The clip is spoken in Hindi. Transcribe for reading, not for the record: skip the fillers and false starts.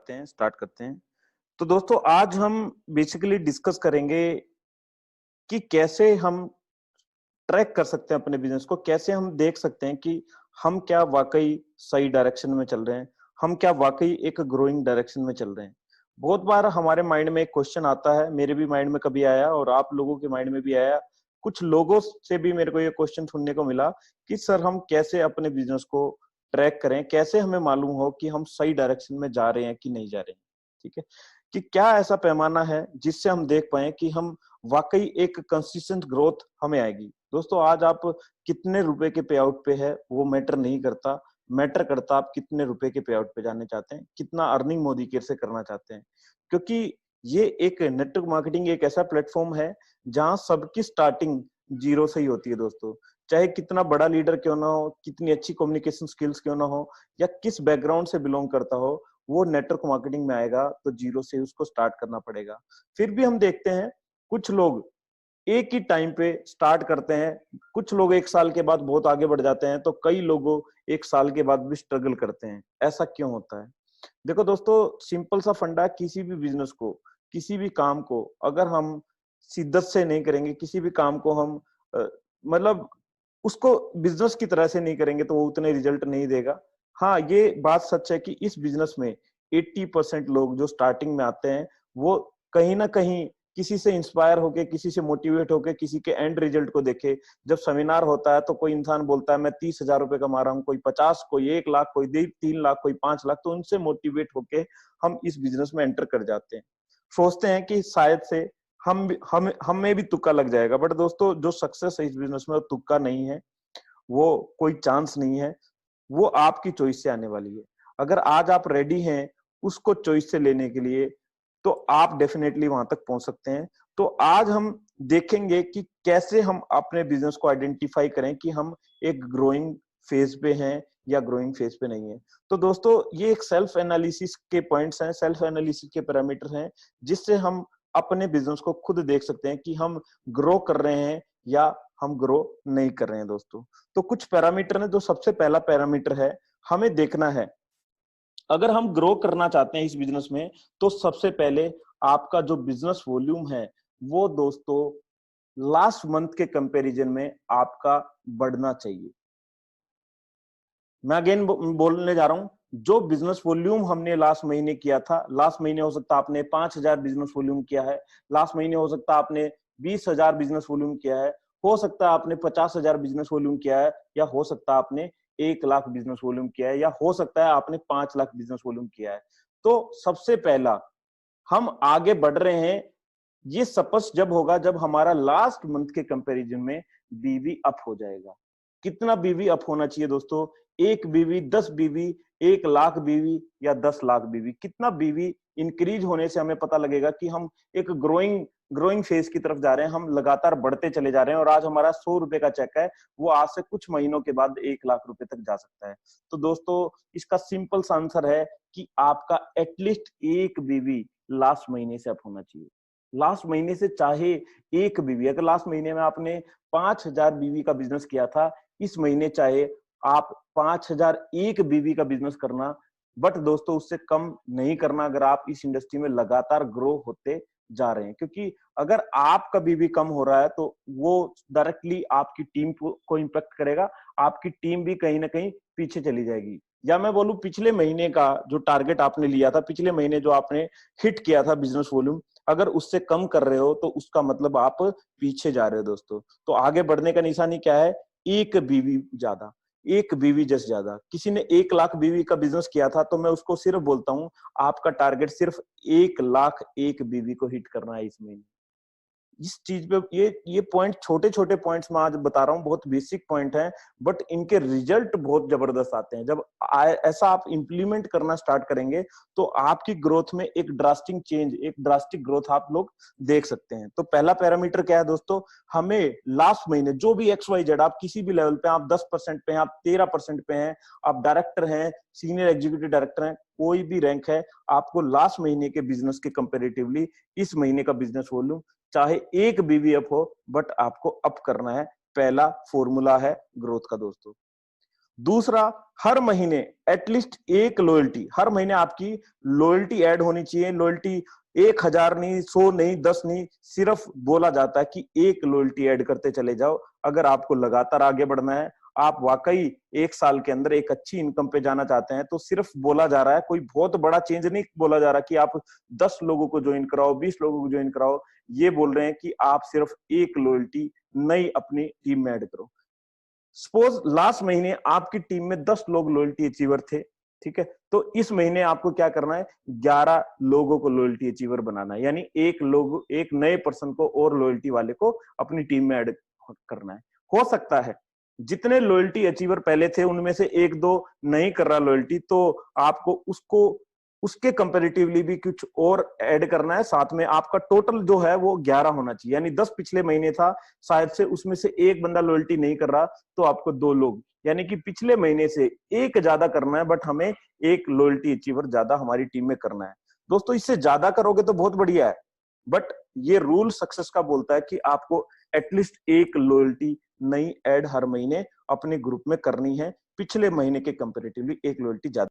आते हैं, स्टार्ट करते हैं। तो दोस्तों आज हम बेसिकली डिस्कस करेंगे कि कैसे हम ट्रैक कर सकते हैं अपने बिजनेस को, कैसे हम देख सकते हैं कि हम क्या वाकई सही डायरेक्शन में चल रहे हैं, हम क्या वाकई एक ग्रोइंग डायरेक्शन में चल रहे हैं। बहुत बार हमारे माइंड में एक क्वेश्चन आता है, मेरे भी माइंड में कभी आया और आप लोगों के माइंड में भी आया। कुछ लोगों से भी मेरे को ये क्वेश्चन सुनने को मिला कि सर हम कैसे अपने बिजनेस को ट्रैक करें, कैसे हमें मालूम हो कि हम सही डायरेक्शन में जा रहे हैं कि नहीं जा रहे हैं। ठीक है, कि क्या ऐसा पैमाना है जिससे हम देख पाए कि हम वाकई एक कंसिस्टेंट ग्रोथ हमें आएगी। दोस्तों आज आप कितने रुपए के पे आउट पे है वो मैटर नहीं करता, मैटर करता आप कितने रुपए के पे आउट पे जाने चाहते हैं, कितना अर्निंग मोदी केयर से करना चाहते हैं। क्योंकि ये एक नेटवर्क मार्केटिंग एक ऐसा प्लेटफॉर्म है जहां सबकी स्टार्टिंग जीरो से ही होती है दोस्तों। चाहे कितना बड़ा लीडर क्यों ना हो, कितनी अच्छी कम्युनिकेशन स्किल्स क्यों ना हो, या किस बैकग्राउंड से बिलोंग करता हो, वो नेटवर्क मार्केटिंग में आएगा तो जीरो से उसको स्टार्ट करना पड़ेगा। फिर भी हम देखते हैं कुछ लोग एक ही टाइम पे स्टार्ट करते हैं, कुछ लोग एक साल के बाद बहुत आगे बढ़ जाते हैं, तो कई लोगों एक साल के बाद भी स्ट्रगल करते हैं। ऐसा क्यों होता है? देखो दोस्तों, सिंपल सा फंडा, किसी भी बिजनेस को, किसी भी काम को अगर हम शिद्दत से नहीं करेंगे, किसी भी काम को हम मतलब उसको बिजनेस की तरह से नहीं करेंगे तो वो उतने रिजल्ट नहीं देगा। हाँ, ये बात सच है कि इस बिजनेस में 80% लोग जो स्टार्टिंग में आते हैं वो कहीं ना कहीं किसी से इंस्पायर होके, किसी से मोटिवेट होके, किसी के एंड रिजल्ट को देखे। जब सेमिनार होता है तो कोई इंसान बोलता है मैं 30,000 रुपए कमा रहा हूँ, कोई 50, कोई 1 लाख, कोई 3 लाख, कोई 5 लाख, तो उनसे मोटिवेट होके हम इस बिजनेस में एंटर कर जाते हैं। सोचते हैं कि शायद से हमें भी तुक्का लग जाएगा। बट दोस्तों जो सक्सेस है इस बिजनेस में वो तुक्का नहीं है, वो कोई चांस नहीं है, वो आपकी चॉइस से आने वाली है। अगर आज आप रेडी हैं उसको चॉइस से लेने के लिए तो आप डेफिनेटली वहां तक पहुंच सकते हैं। तो आज हम देखेंगे कि कैसे हम अपने बिजनेस को आइडेंटिफाई करें कि हम एक ग्रोइंग फेज पे हैं या ग्रोइंग फेज पे नहीं है। तो दोस्तों ये एक सेल्फ एनालिसिस के पॉइंट्स हैं, सेल्फ एनालिसिस के पैरामीटर हैं, जिससे हम अपने बिजनेस को खुद देख सकते हैं कि हम ग्रो कर रहे हैं या हम ग्रो नहीं कर रहे हैं दोस्तों। तो कुछ पैरामीटर है। जो सबसे पहला पैरामीटर है, हमें देखना है अगर हम ग्रो करना चाहते हैं इस बिजनेस में, तो सबसे पहले आपका जो बिजनेस वॉल्यूम है वो दोस्तों लास्ट मंथ के कंपैरिजन में आपका बढ़ना चाहिए। मैं अगेन बोलने जा रहा हूं, जो बिजनेस वॉल्यूम हमने लास्ट महीने किया था, लास्ट महीने हो सकता आपने 5,000 बिजनेस वॉल्यूम किया है, लास्ट महीने हो सकता आपने 20,000 बिजनेस वॉल्यूम किया है, हो सकता है आपने 50,000 बिजनेस वॉल्यूम किया है, या हो सकता है आपने 1 लाख बिजनेस वॉल्यूम किया है, या हो सकता है आपने 5 लाख बिजनेस वॉल्यूम किया है। तो सबसे पहला हम आगे बढ़ रहे हैं, ये स्पष्ट जब होगा जब हमारा लास्ट मंथ के कंपैरिजन में बीवी अप हो जाएगा। कितना बीवी अप होना चाहिए दोस्तों? 1 बीवी, 10 बीवी, 1 लाख बीवी या 10 लाख बीवी? कितना बीवी इंक्रीज होने से हमें पता लगेगा कि हम एक ग्रोइंग ग्रोइंग फेज की तरफ जा रहे हैं, हम लगातार बढ़ते चले जा रहे हैं, और आज हमारा 100 रुपए का चेक है, वो आज से कुछ महीनों के बाद 1 लाख रुपए तक जा सकता है। तो दोस्तों इसका सिंपल सा आंसर है कि आपका एटलीस्ट 1 बीवी लास्ट महीने से अप होना चाहिए। लास्ट महीने से चाहे 1 बीवी, अगर लास्ट महीने में आपने 5,000 बीवी का बिजनेस किया था, इस महीने चाहे आप 5,001 बीवी का बिजनेस करना, बट दोस्तों उससे कम नहीं करना अगर आप इस इंडस्ट्री में लगातार ग्रो होते जा रहे हैं। क्योंकि अगर आपका बीवी कम हो रहा है तो वो डायरेक्टली आपकी टीम को इम्पेक्ट करेगा, आपकी टीम भी कहीं ना कहीं पीछे चली जाएगी। या मैं बोलूं पिछले महीने का जो टारगेट आपने लिया था, पिछले महीने जो आपने हिट किया था बिजनेस वॉल्यूम, अगर उससे कम कर रहे हो तो उसका मतलब आप पीछे जा रहे हो दोस्तों। तो आगे बढ़ने का निशानी क्या है? 1 बीवी ज्यादा, 1 बीवी जस ज्यादा। किसी ने 1 लाख बीवी का बिजनेस किया था तो मैं उसको सिर्फ बोलता हूं आपका टारगेट सिर्फ 1 लाख 1 बीवी को हिट करना है इस महीने। इस चीज पे ये पॉइंट, छोटे छोटे पॉइंट्स मैं आज बता रहा हूँ, बहुत बेसिक पॉइंट है, बट इनके रिजल्ट बहुत जबरदस्त आते हैं। जब ऐसा आप इंप्लीमेंट करना स्टार्ट करेंगे तो आपकी ग्रोथ में एक ड्रास्टिक चेंज, एक ड्रास्टिक ग्रोथ आप लोग देख सकते हैं। तो पहला पैरामीटर क्या है दोस्तों? हमें लास्ट महीने जो भी XYZ, आप किसी भी लेवल पे, आप 10% पे हैं, आप 13% पे हैं, आप डायरेक्टर हैं, सीनियर एग्जीक्यूटिव डायरेक्टर हैं, कोई भी रैंक है, आपको लास्ट महीने के बिजनेस के कंपेरेटिवली इस महीने का बिजनेस वॉल्यूम चाहे 1 बीवी अप हो, बट आपको अप करना है। पहला फॉर्मूला है ग्रोथ का दोस्तों। दूसरा, हर महीने एटलीस्ट एक लॉयल्टी, हर महीने आपकी लॉयल्टी ऐड होनी चाहिए। लॉयल्टी 1000 नहीं, 100 नहीं, 10 नहीं, सिर्फ बोला जाता है कि एक लॉयल्टी ऐड करते चले जाओ। अगर आपको लगातार आगे बढ़ना है, आप वाकई 1 साल के अंदर एक अच्छी इनकम पे जाना चाहते हैं, तो सिर्फ बोला जा रहा है, कोई बहुत बड़ा चेंज नहीं बोला जा रहा कि आप 10 लोगों को ज्वाइन कराओ, 20 लोगों को ज्वाइन कराओ। ये बोल रहे हैं कि आप सिर्फ एक लॉयल्टी नई अपनी टीम में ऐड करो। सपोज लास्ट महीने आपकी टीम में 10 लोग लॉयल्टी अचीवर थे, ठीक है, तो इस महीने आपको क्या करना है, 11 लोगों को लॉयल्टी अचीवर बनाना है, यानी एक नए पर्सन को और लॉयल्टी वाले को अपनी टीम में ऐड करना है। हो सकता है जितने लॉयल्टी अचीवर पहले थे उनमें से एक दो नहीं कर रहा लॉयल्टी, तो आपको उसको उसके कंपेरेटिवली भी कुछ और ऐड करना है। साथ में आपका टोटल जो है वो 11 होना चाहिए, यानी 10 पिछले महीने था, शायद से उसमें से एक बंदा लॉयल्टी नहीं कर रहा, तो आपको 2 लोग, यानी कि पिछले महीने से एक ज्यादा करना है, बट हमें एक लॉयल्टी अचीवर ज्यादा हमारी टीम में करना है। दोस्तों, इससे ज्यादा करोगे तो बहुत बढ़िया है, बट ये रूल सक्सेस का बोलता है कि आपको एटलीस्ट एक लॉयल्टी नई ऐड हर महीने अपने ग्रुप में करनी है, पिछले महीने के कंपेरेटिवली एक लॉयल्टी ज्यादा।